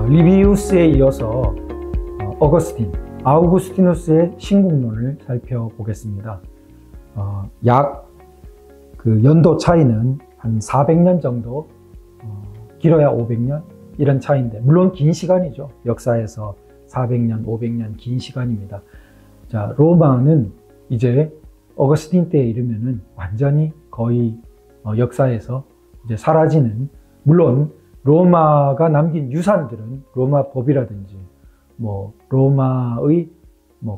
리비우스에 이어서 어거스틴, 아우구스티누스의 신국론을 살펴보겠습니다. 약 그 연도 차이는 한 400년 정도, 길어야 500년 이런 차이인데, 물론 긴 시간이죠. 역사에서 400년, 500년 긴 시간입니다. 자, 로마는 이제 어거스틴 때에 이르면은 완전히 거의 역사에서 이제 사라지는, 물론 로마가 남긴 유산들은 로마 법이라든지 로마의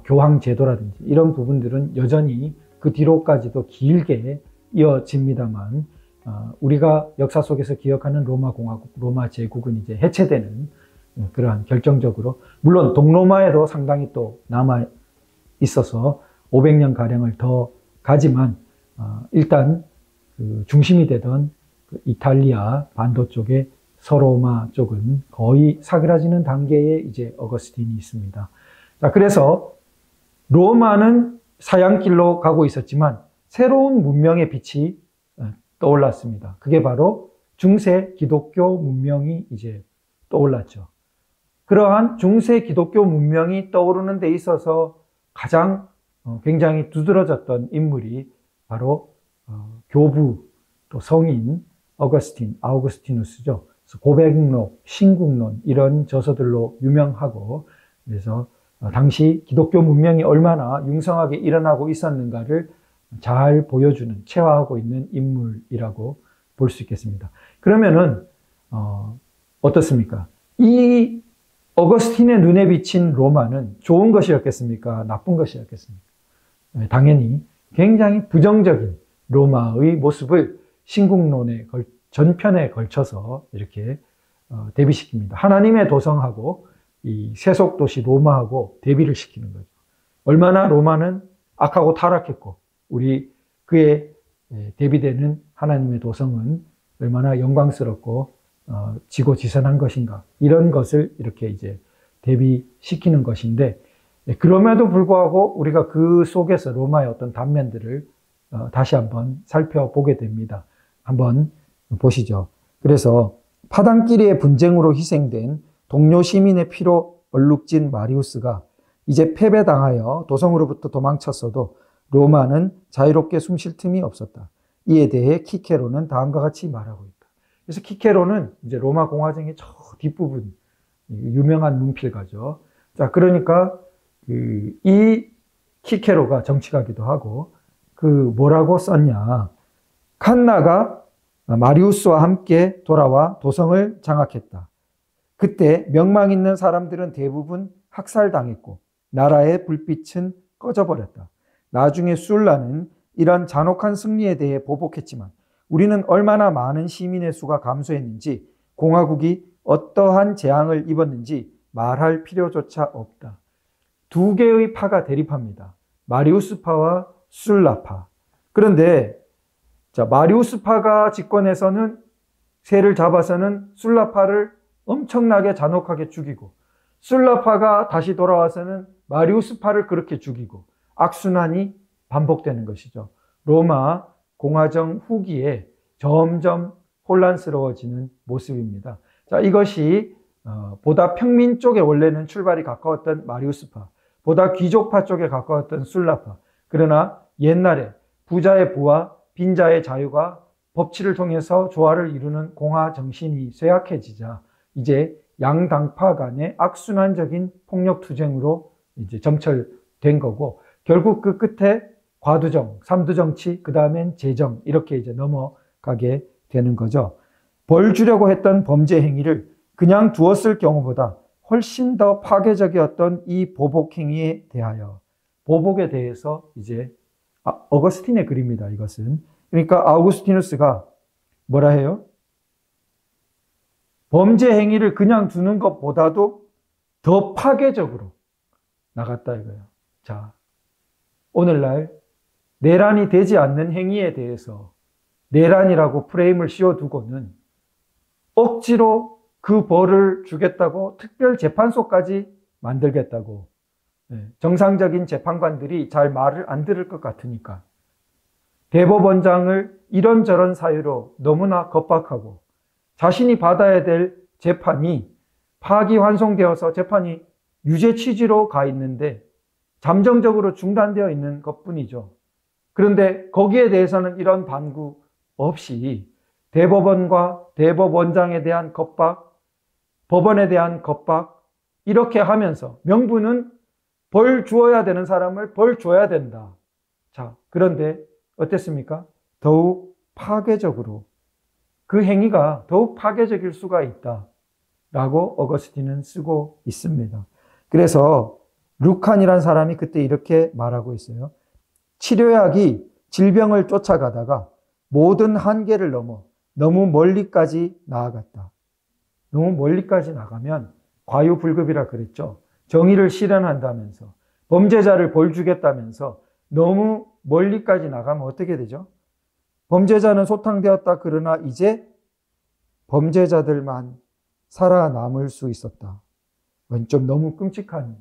교황 제도라든지 이런 부분들은 여전히 그 뒤로까지도 길게 이어집니다만, 우리가 역사 속에서 기억하는 로마 공화국, 로마 제국은 이제 해체되는 그러한 결정적으로, 물론 동로마에도 상당히 또 남아 있어서 500년 가량을 더 가지만, 일단 그 중심이 되던 그 이탈리아 반도 쪽의 서로마 쪽은 거의 사그라지는 단계에 이제 어거스틴이 있습니다. 자, 그래서 로마는 사양길로 가고 있었지만 새로운 문명의 빛이 떠올랐습니다. 그게 바로 중세 기독교 문명이 이제 떠올랐죠. 그러한 중세 기독교 문명이 떠오르는 데 있어서 가장 굉장히 두드러졌던 인물이 바로 교부 또 성인 어거스틴, 아우구스티누스죠. 고백록, 신국론 이런 저서들로 유명하고, 그래서 당시 기독교 문명이 얼마나 융성하게 일어나고 있었는가를 잘 보여주는, 체화하고 있는 인물이라고 볼 수 있겠습니다. 그러면은 어떻습니까? 이 어거스틴의 눈에 비친 로마는 좋은 것이었겠습니까? 나쁜 것이었겠습니까? 당연히 굉장히 부정적인 로마의 모습을 신국론의 전편에 걸쳐서 이렇게 대비시킵니다. 하나님의 도성하고 이 세속도시 로마하고 대비를 시키는 거죠. 얼마나 로마는 악하고 타락했고, 그에 대비되는 하나님의 도성은 얼마나 영광스럽고 지고지선한 것인가, 이런 것을 이렇게 이제 대비시키는 것인데, 그럼에도 불구하고 우리가 그 속에서 로마의 어떤 단면들을 다시 한번 살펴보게 됩니다. 한번 보시죠. 그래서 파당끼리의 분쟁으로 희생된 동료 시민의 피로 얼룩진 마리우스가 이제 패배당하여 도성으로부터 도망쳤어도 로마는 자유롭게 숨쉴 틈이 없었다. 이에 대해 키케로는 다음과 같이 말하고 있다. 그래서 키케로는 이제 로마 공화정의 저 뒷부분, 유명한 문필가죠. 자, 그러니까 이 키케로가 정치가기도 하고, 뭐라고 썼냐. 칸나가 마리우스와 함께 돌아와 도성을 장악했다. 그때 명망 있는 사람들은 대부분 학살당했고 나라의 불빛은 꺼져버렸다. 나중에 술라는 이런 잔혹한 승리에 대해 보복했지만 우리는 얼마나 많은 시민의 수가 감소했는지, 공화국이 어떠한 재앙을 입었는지 말할 필요조차 없다. 두 개의 파가 대립합니다. 마리우스파와 술라파. 그런데 자, 마리우스파가 집권해서는, 세를 잡아서는 술라파를 엄청나게 잔혹하게 죽이고, 술라파가 다시 돌아와서는 마리우스파를 그렇게 죽이고, 악순환이 반복되는 것이죠. 로마 공화정 후기에 점점 혼란스러워지는 모습입니다. 자, 이것이 보다 평민 쪽에 원래는 출발이 가까웠던 마리우스파, 보다 귀족파 쪽에 가까웠던 술라파, 그러나 옛날에 부자의 부와 빈자의 자유가 법치를 통해서 조화를 이루는 공화 정신이 쇠약해지자 이제 양당파 간의 악순환적인 폭력 투쟁으로 이제 점철된 거고, 결국 그 끝에 과두정, 삼두정치, 그 다음엔 재정, 이렇게 이제 넘어가게 되는 거죠. 벌 주려고 했던 범죄 행위를 그냥 두었을 경우보다 훨씬 더 파괴적이었던 이 보복 행위에 대하여, 보복에 대해서 이제 어거스틴의 글입니다, 이것은. 그러니까 아우구스티누스가 뭐라 해요? 범죄 행위를 그냥 두는 것보다도 더 파괴적으로 나갔다 이거예요. 자, 오늘날 내란이 되지 않는 행위에 대해서 내란이라고 프레임을 씌워두고는 억지로 그 벌을 주겠다고 특별재판소까지 만들겠다고, 정상적인 재판관들이 잘 말을 안 들을 것 같으니까 대법원장을 이런저런 사유로 너무나 겁박하고, 자신이 받아야 될 재판이 파기환송되어서 재판이 유죄 취지로 가 있는데 잠정적으로 중단되어 있는 것뿐이죠. 그런데 거기에 대해서는 이런 반구 없이 대법원과 대법원장에 대한 겁박, 법원에 대한 겁박, 이렇게 하면서 명분은 벌 주어야 되는 사람을 벌 줘야 된다. 자, 그런데 어땠습니까? 더욱 파괴적으로, 그 행위가 더욱 파괴적일 수가 있다 라고 어거스틴은 쓰고 있습니다. 그래서 루칸이란 사람이 그때 이렇게 말하고 있어요. 치료약이 질병을 쫓아가다가 모든 한계를 넘어 너무 멀리까지 나아갔다. 너무 멀리까지 나가면 과유불급이라 그랬죠. 정의를 실현한다면서, 범죄자를 벌 주겠다면서 너무 멀리까지 나가면 어떻게 되죠? 범죄자는 소탕되었다. 그러나 이제 범죄자들만 살아남을 수 있었다. 좀 너무 끔찍한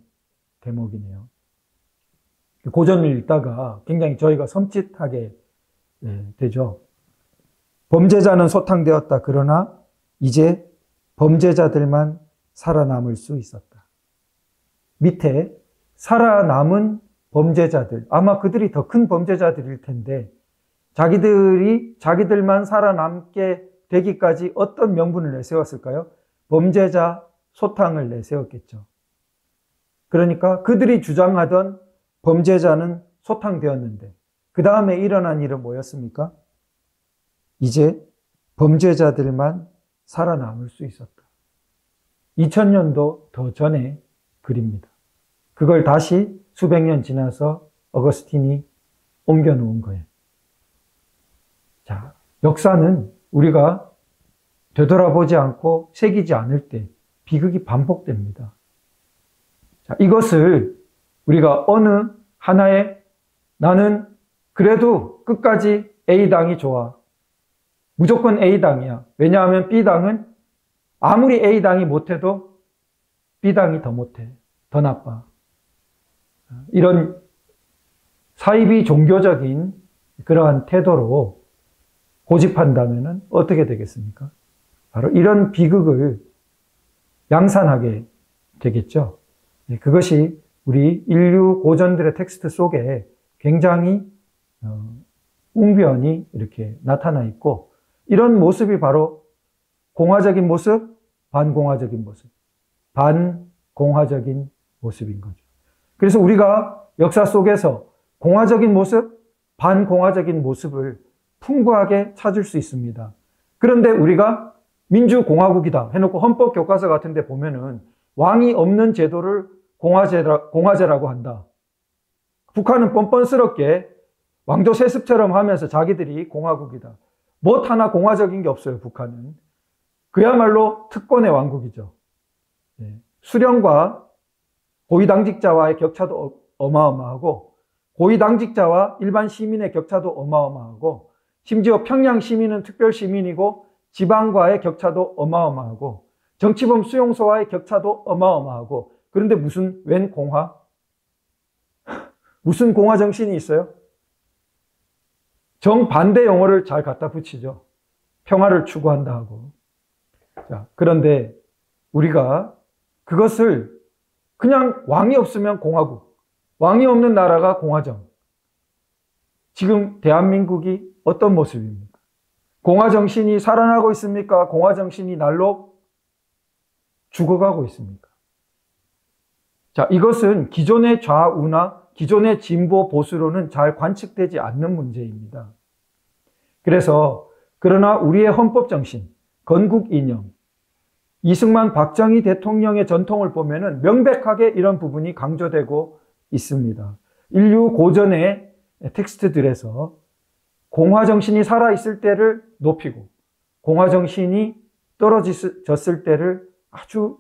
대목이네요. 고전을 읽다가 굉장히 저희가 섬찟하게 되죠. 범죄자는 소탕되었다. 그러나 이제 범죄자들만 살아남을 수 있었다. 밑에 살아남은 범죄자들, 아마 그들이 더 큰 범죄자들일 텐데 자기들만 살아남게 되기까지 어떤 명분을 내세웠을까요? 범죄자 소탕을 내세웠겠죠. 그러니까 그들이 주장하던 범죄자는 소탕되었는데 그 다음에 일어난 일은 뭐였습니까? 이제 범죄자들만 살아남을 수 있었다. 2000년도 더 전의 글입니다. 그걸 다시 수백 년 지나서 어거스틴이 옮겨놓은 거예요. 자, 역사는 우리가 되돌아보지 않고 새기지 않을 때 비극이 반복됩니다. 자, 이것을 우리가 어느 하나의 나는 그래도 끝까지 A당이 좋아. 무조건 A당이야. 왜냐하면 B당은 아무리 A당이 못해도 B당이 더 못해. 더 나빠. 이런 사이비 종교적인 그러한 태도로 고집한다면 어떻게 되겠습니까? 바로 이런 비극을 양산하게 되겠죠. 그것이 우리 인류 고전들의 텍스트 속에 굉장히 웅변히 이렇게 나타나 있고, 이런 모습이 바로 공화적인 모습, 반공화적인 모습, 반공화적인 모습인 거죠. 그래서 우리가 역사 속에서 공화적인 모습, 반공화적인 모습을 풍부하게 찾을 수 있습니다. 그런데 우리가 민주공화국이다 해놓고 헌법교과서 같은 데 보면은 왕이 없는 제도를 공화제라고 한다. 북한은 뻔뻔스럽게 왕조 세습처럼 하면서 자기들이 공화국이다. 뭐 하나 공화적인 게 없어요, 북한은. 그야말로 특권의 왕국이죠. 수령과 고위당직자와의 격차도 어마어마하고, 고위당직자와 일반 시민의 격차도 어마어마하고, 심지어 평양 시민은 특별 시민이고 지방과의 격차도 어마어마하고, 정치범 수용소와의 격차도 어마어마하고, 그런데 무슨 웬 공화? 무슨 공화 정신이 있어요? 정반대 용어를 잘 갖다 붙이죠. 평화를 추구한다 하고. 자, 그런데 우리가 그것을 그냥 왕이 없으면 공화국, 왕이 없는 나라가 공화정. 지금 대한민국이 어떤 모습입니까? 공화정신이 살아나고 있습니까? 공화정신이 날로 죽어가고 있습니까? 자, 이것은 기존의 좌우나 기존의 진보 보수로는 잘 관측되지 않는 문제입니다. 그래서 그러나 우리의 헌법정신, 건국이념, 이승만 박정희 대통령의 전통을 보면은 명백하게 이런 부분이 강조되고 있습니다. 인류 고전의 텍스트들에서 공화정신이 살아있을 때를 높이고 공화정신이 떨어졌을 때를 아주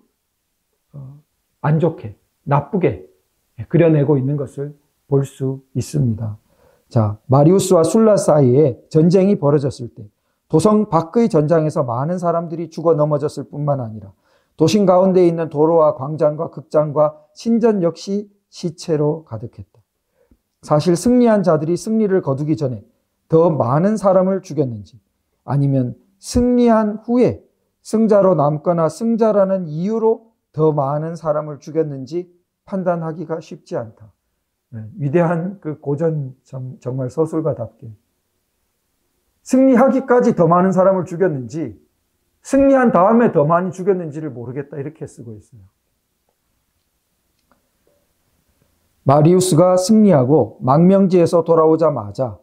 안 좋게, 나쁘게 그려내고 있는 것을 볼 수 있습니다. 자, 마리우스와 술라 사이에 전쟁이 벌어졌을 때 도성 밖의 전장에서 많은 사람들이 죽어 넘어졌을 뿐만 아니라 도심 가운데 있는 도로와 광장과 극장과 신전 역시 시체로 가득했다. 사실 승리한 자들이 승리를 거두기 전에 더 많은 사람을 죽였는지, 아니면 승리한 후에 승자로 남거나 승자라는 이유로 더 많은 사람을 죽였는지 판단하기가 쉽지 않다. 위대한 그 고전 정말 서술가답게 승리하기까지 더 많은 사람을 죽였는지 승리한 다음에 더 많이 죽였는지를 모르겠다 이렇게 쓰고 있어요. 마리우스가 승리하고 망명지에서 돌아오자마자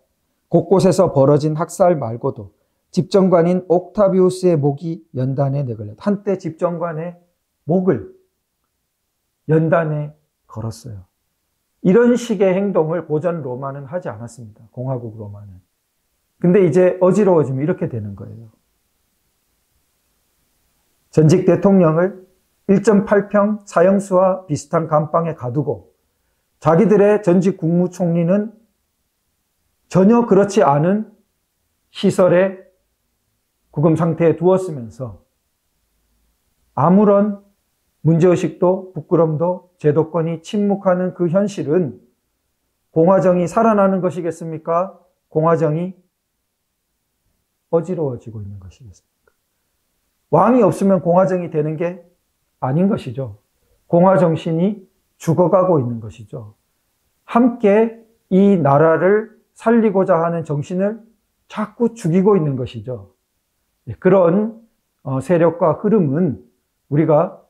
곳곳에서 벌어진 학살 말고도 집정관인 옥타비우스의 목이 연단에 내걸렸다. 한때 집정관의 목을 연단에 걸었어요. 이런 식의 행동을 고전 로마는 하지 않았습니다. 공화국 로마는. 근데 이제 어지러워지면 이렇게 되는 거예요. 전직 대통령을 1.8평 사형수와 비슷한 감방에 가두고 자기들의 전직 국무총리는 전혀 그렇지 않은 시설에 구금 상태에 두었으면서 아무런 문제의식도 부끄럼도 제도권이 침묵하는 그 현실은 공화정이 살아나는 것이겠습니까? 공화정이 어지러워지고 있는 것이겠습니까? 왕이 없으면 공화정이 되는 게 아닌 것이죠. 공화정신이 죽어가고 있는 것이죠. 함께 이 나라를 살리고자 하는 정신을 자꾸 죽이고 있는 것이죠. 그런 세력과 흐름은 우리가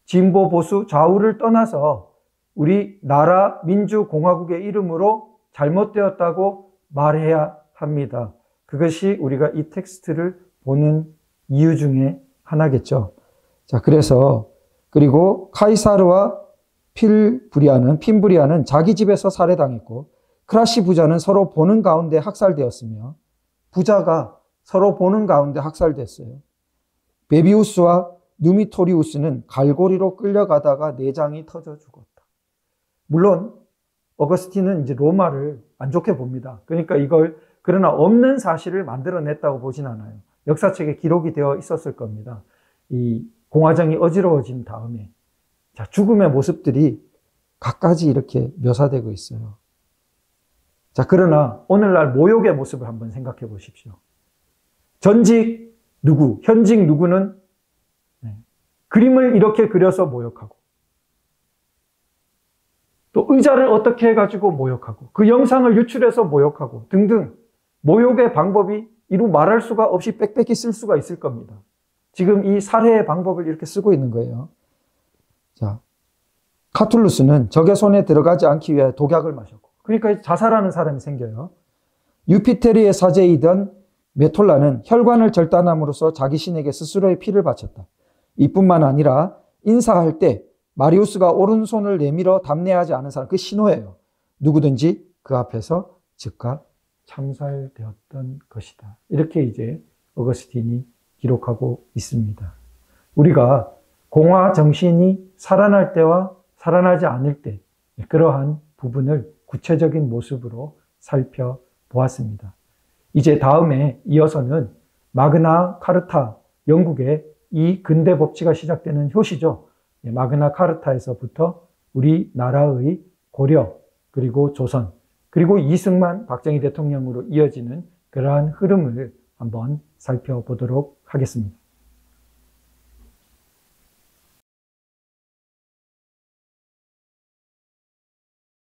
진보, 보수, 좌우를 떠나서 우리 나라 민주공화국의 이름으로 잘못되었다고 말해야 합니다. 그것이 우리가 이 텍스트를 보는 이유 중에 하나겠죠. 자, 그리고 카이사르와 핀브리아는 자기 집에서 살해당했고 크라시 부자는 서로 보는 가운데 학살되었으며 부자가 서로 보는 가운데 학살됐어요. 베비우스와 누미토리우스는 갈고리로 끌려가다가 내장이 터져 죽었다. 물론 어거스틴은 이제 로마를 안 좋게 봅니다. 그러니까 그러나 없는 사실을 만들어냈다고 보진 않아요. 역사책에 기록이 되어 있었을 겁니다. 이 공화정이 어지러워진 다음에 죽음의 모습들이 갖가지 이렇게 묘사되고 있어요. 자, 그러나 오늘날 모욕의 모습을 한번 생각해 보십시오. 현직 누구는 그림을 이렇게 그려서 모욕하고 또 의자를 어떻게 해가지고 모욕하고 그 영상을 유출해서 모욕하고 등등 모욕의 방법이 이루 말할 수가 없이 빽빽히 쓸 수가 있을 겁니다. 지금 이 살해의 방법을 이렇게 쓰고 있는 거예요. 자, 카툴루스는 적의 손에 들어가지 않기 위해 독약을 마셨고 그러니까 자살하는 사람이 생겨요. 유피테리의 사제이던 메톨라는 혈관을 절단함으로써 자기 신에게 스스로의 피를 바쳤다. 이뿐만 아니라 인사할 때 마리우스가 오른손을 내밀어 답례하지 않은 사람, 그 신호예요. 누구든지 그 앞에서 즉각 참살되었던 것이다. 이렇게 이제 어거스틴이 기록하고 있습니다. 우리가 공화 정신이 살아날 때와 살아나지 않을 때 그러한 부분을 구체적인 모습으로 살펴보았습니다. 이제 다음에 이어서는 마그나 카르타, 영국의 이 근대 법치가 시작되는 효시죠. 마그나 카르타에서부터 우리나라의 고려, 그리고 조선, 그리고 이승만 박정희 대통령으로 이어지는 그러한 흐름을 한번 살펴보도록 하겠습니다.